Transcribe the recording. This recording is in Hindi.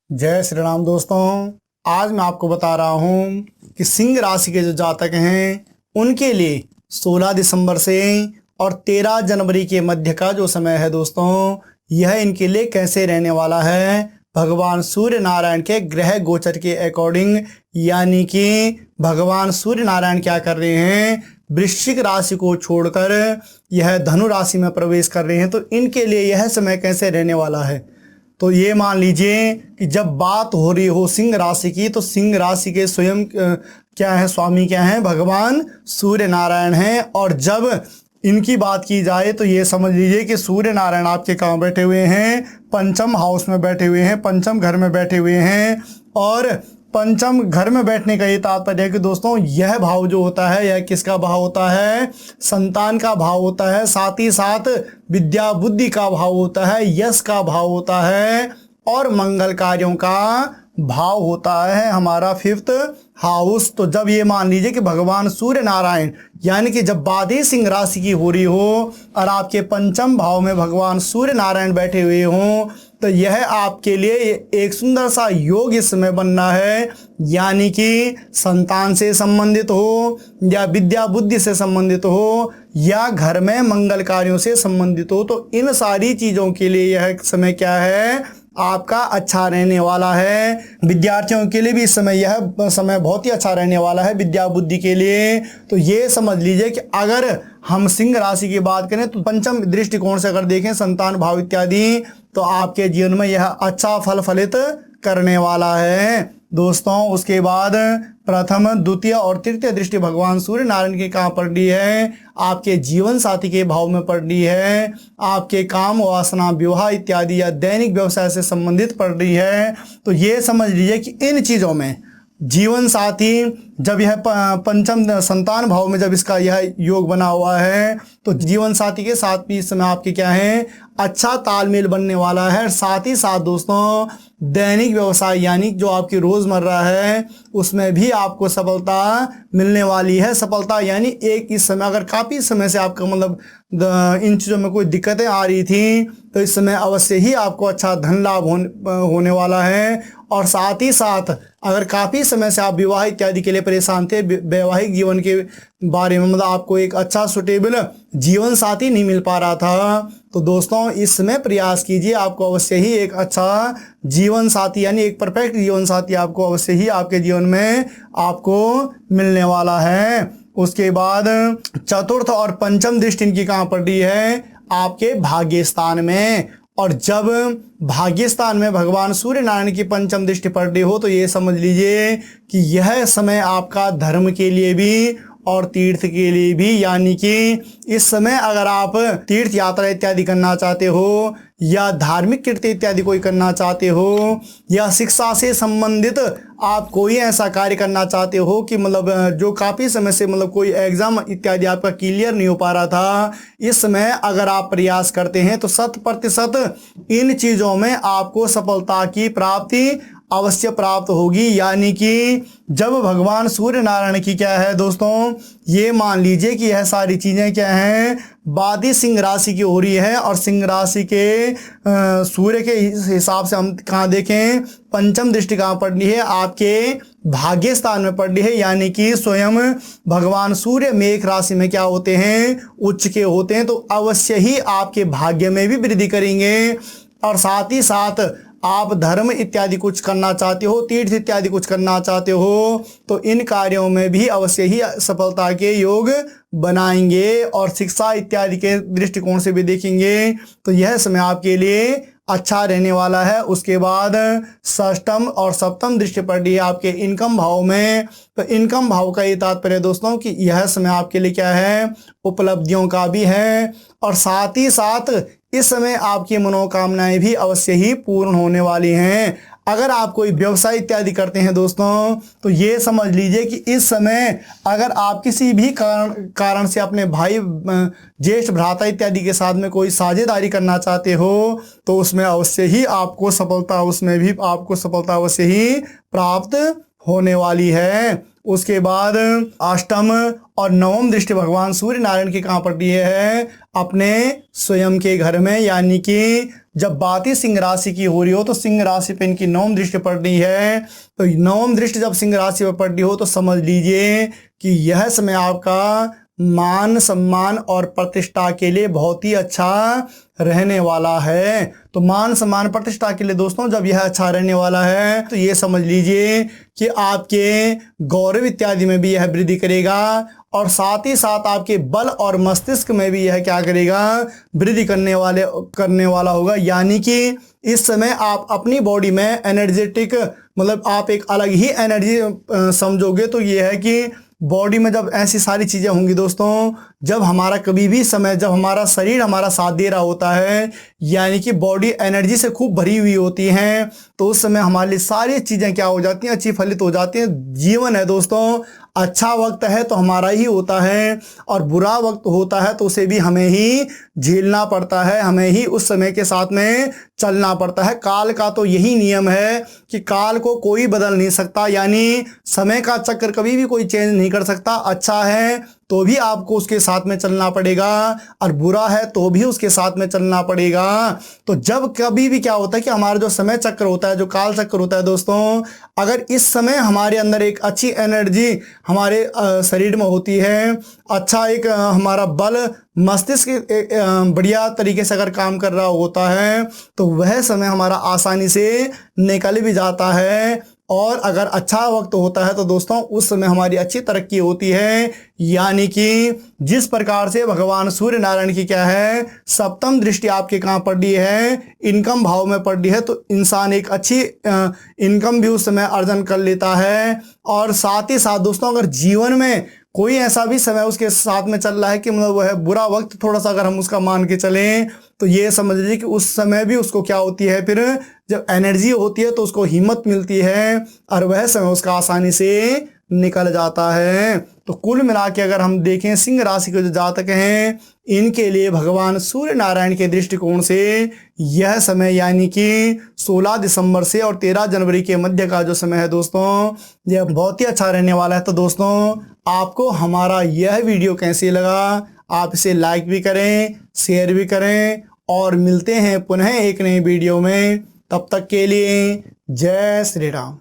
जय श्री राम दोस्तों। आज मैं आपको बता रहा हूँ कि सिंह राशि के जो जातक हैं उनके लिए 16 दिसंबर से और 13 जनवरी के मध्य का जो समय है दोस्तों, यह इनके लिए कैसे रहने वाला है भगवान सूर्य नारायण के ग्रह गोचर के अकॉर्डिंग। यानी कि भगवान सूर्य नारायण क्या कर रहे हैं, वृश्चिक राशि को छोड़कर यह धनु राशि में प्रवेश कर रहे हैं। तो इनके लिए यह समय कैसे रहने वाला है, तो ये मान लीजिए कि जब बात हो रही हो सिंह राशि की, तो सिंह राशि के स्वयं क्या है, स्वामी क्या है, भगवान सूर्य नारायण हैं। और जब इनकी बात की जाए तो ये समझ लीजिए कि सूर्य नारायण आपके कहाँ बैठे हुए हैं, पंचम हाउस में बैठे हुए हैं, पंचम घर में बैठे हुए हैं। और पंचम घर में बैठने का ये तात्पर्य है कि दोस्तों यह भाव जो होता है, यह किसका भाव होता है, संतान का भाव होता है, साथ ही साथ विद्या बुद्धि का भाव होता है, यश का भाव होता है और मंगल कार्यों का भाव होता है हमारा 5th हाउस। तो जब ये मान लीजिए कि भगवान सूर्य नारायण यानी कि जब बात ही सिंह राशि की हो रही हो और आपके पंचम भाव में भगवान सूर्य नारायण बैठे हुए हों, तो यह आपके लिए एक सुंदर सा योग इस समय बनना है। यानी कि संतान से संबंधित हो या विद्या बुद्धि से संबंधित हो या घर में मंगल कार्यों से संबंधित हो, तो इन सारी चीज़ों के लिए यह समय क्या है, आपका अच्छा रहने वाला है। विद्यार्थियों के लिए भी इस समय यह समय बहुत ही अच्छा रहने वाला है विद्या बुद्धि के लिए। तो ये समझ लीजिए कि अगर हम सिंह राशि की बात करें तो पंचम दृष्टिकोण से अगर देखें, संतान भाव इत्यादि, तो आपके जीवन में यह अच्छा फल फलित करने वाला है दोस्तों। उसके बाद प्रथम द्वितीय और तृतीय दृष्टि भगवान सूर्य नारायण के कहाँ पड़ रही है, आपके जीवन साथी के भाव में पड़ रही है, आपके काम वासना विवाह इत्यादि या दैनिक व्यवसाय से संबंधित पड़ रही है। तो ये समझ लीजिए कि इन चीज़ों में जीवन साथी जब यह पंचम संतान भाव में जब इसका यह योग बना हुआ है, तो जीवन साथी के साथ भी इस समय आपके क्या है, अच्छा तालमेल बनने वाला है। साथ ही साथ दोस्तों दैनिक व्यवसाय यानी जो आपकी रोज़मर्रा है उसमें भी आपको सफलता मिलने वाली है। सफलता यानी एक इस समय अगर काफ़ी समय से आपका मतलब इन चीज़ों में कोई दिक्कतें आ रही थी, तो इस समय अवश्य ही आपको अच्छा धन लाभ होने वाला है। और साथ ही साथ अगर काफ़ी समय से आप विवाह इत्यादि के लिए परेशान थे, वैवाहिक जीवन के बारे में मतलब आपको एक अच्छा सुटेबल जीवन साथी नहीं मिल पा रहा था, तो दोस्तों इस समय प्रयास कीजिए, आपको अवश्य ही एक अच्छा जीवन साथी यानी एक परफेक्ट जीवन साथी आपको अवश्य ही आपके जीवन में आपको मिलने वाला है। उसके बाद चतुर्थ और पंचम दृष्टि इनकी कहाँ पड़ रही है, आपके भाग्य स्थान में। और जब भाग्य स्थान में भगवान सूर्य नारायण की पंचम दृष्टि पड़ रही हो, तो ये समझ लीजिए कि यह समय आपका धर्म के लिए भी और तीर्थ के लिए भी, यानी कि इस समय अगर आप तीर्थ यात्रा इत्यादि करना चाहते हो या धार्मिक कृत्य इत्यादि कोई करना चाहते हो या शिक्षा से संबंधित आप कोई ऐसा कार्य करना चाहते हो कि मतलब जो काफ़ी समय से मतलब कोई एग्ज़ाम इत्यादि आपका क्लियर नहीं हो पा रहा था, इस समय अगर आप प्रयास करते हैं तो 100% इन चीज़ों में आपको सफलता की प्राप्ति अवश्य प्राप्त होगी। यानी कि जब भगवान सूर्य नारायण की क्या है दोस्तों, ये मान लीजिए कि यह सारी चीज़ें क्या हैं, बादी सिंह राशि की हो रही है। और सिंह राशि के सूर्य के हिसाब से हम कहाँ देखें, पंचम दृष्टि कहाँ पड़ रही है, आपके भाग्य स्थान में पड़ रही है। यानी कि स्वयं भगवान सूर्य मेष राशि में क्या होते हैं, उच्च के होते हैं, तो अवश्य ही आपके भाग्य में भी वृद्धि करेंगे। और साथ ही साथ आप धर्म इत्यादि कुछ करना चाहते हो, तीर्थ इत्यादि कुछ करना चाहते हो, तो इन कार्यों में भी अवश्य ही सफलता के योग बनाएंगे। और शिक्षा इत्यादि के दृष्टिकोण से भी देखेंगे तो यह समय आपके लिए अच्छा रहने वाला है। उसके बाद षष्ठम और सप्तम दृष्टि पड़ रही है आपके इनकम भाव में। तो इनकम भाव का ये तात्पर्य दोस्तों कि यह समय आपके लिए क्या है, उपलब्धियों का भी है। और साथ ही साथ इस समय आपकी मनोकामनाएं भी अवश्य ही पूर्ण होने वाली हैं। अगर आप कोई व्यवसाय इत्यादि करते हैं दोस्तों, तो ये समझ लीजिए कि इस समय अगर आप किसी भी कारण से अपने भाई ज्येष्ठ भ्राता इत्यादि के साथ में कोई साझेदारी करना चाहते हो, तो उसमें अवश्य ही आपको सफलता, उसमें भी आपको सफलता अवश्य ही प्राप्त होने वाली है। उसके बाद अष्टम और नवम दृष्टि भगवान सूर्य नारायण की कहाँ पड़ रही है, अपने स्वयं के घर में। यानी कि जब बात ही सिंह राशि की हो रही हो तो सिंह राशि पे इनकी नवम दृष्टि पड़ रही है। तो नवम दृष्टि जब सिंह राशि पर पड़ रही हो तो समझ लीजिए कि यह समय आपका मान सम्मान और प्रतिष्ठा के लिए बहुत ही अच्छा रहने वाला है। तो मान सम्मान प्रतिष्ठा के लिए दोस्तों जब यह अच्छा रहने वाला है तो ये समझ लीजिए कि आपके गौरव इत्यादि में भी यह वृद्धि करेगा और साथ ही साथ आपके बल और मस्तिष्क में भी यह क्या करेगा, वृद्धि करने वाला होगा। यानी कि इस समय आप अपनी बॉडी में एनर्जेटिक, मतलब आप एक अलग ही एनर्जी समझोगे। तो ये है कि बॉडी में जब ऐसी सारी चीज़ें होंगी दोस्तों, जब हमारा कभी भी समय, जब हमारा शरीर हमारा साथ दे रहा होता है, यानी कि बॉडी एनर्जी से खूब भरी हुई होती हैं, तो उस समय हमारे लिए सारी चीज़ें क्या हो जाती हैं, अच्छी फलित हो जाती हैं। जीवन है दोस्तों, अच्छा वक्त है तो हमारा ही होता है और बुरा वक्त होता है तो उसे भी हमें ही झेलना पड़ता है, हमें ही उस समय के साथ में चलना पड़ता है। काल का तो यही नियम है कि काल को कोई बदल नहीं सकता, यानी समय का चक्र कभी भी कोई चेंज नहीं कर सकता। अच्छा है तो भी आपको उसके साथ में चलना पड़ेगा और बुरा है तो भी उसके साथ में चलना पड़ेगा। तो जब कभी भी क्या होता है कि हमारा जो समय चक्र होता है, जो काल चक्र होता है दोस्तों, अगर इस समय हमारे अंदर एक अच्छी एनर्जी हमारे शरीर में होती है, अच्छा एक हमारा बल मस्तिष्क बढ़िया तरीके से अगर काम कर रहा होता है तो वह समय हमारा आसानी से निकल भी जाता है। और अगर अच्छा वक्त होता है तो दोस्तों उस समय हमारी अच्छी तरक्की होती है। यानी कि जिस प्रकार से भगवान सूर्य नारायण की क्या है, सप्तम दृष्टि आपके कहाँ पड़ रही है, इनकम भाव में पड़ रही है, तो इंसान एक अच्छी इनकम भी उस समय अर्जन कर लेता है। और साथ ही साथ दोस्तों अगर जीवन में कोई ऐसा भी समय उसके साथ में चल रहा है कि मतलब वह बुरा वक्त थोड़ा सा अगर हम उसका मान के चलें, तो ये समझ लीजिए कि उस समय भी उसको क्या होती है, फिर जब एनर्जी होती है तो उसको हिम्मत मिलती है और वह समय उसका आसानी से निकल जाता है। तो कुल मिला के अगर हम देखें सिंह राशि के जो जातक हैं, इनके लिए भगवान सूर्य नारायण के दृष्टिकोण से यह समय यानी कि 16 दिसंबर से और 13 जनवरी के मध्य का जो समय है दोस्तों, यह बहुत ही अच्छा रहने वाला है। तो दोस्तों आपको हमारा यह वीडियो कैसे लगा, आप इसे लाइक भी करें, शेयर भी करें और मिलते हैं पुनः एक नई वीडियो में। तब तक के लिए जय श्री राम।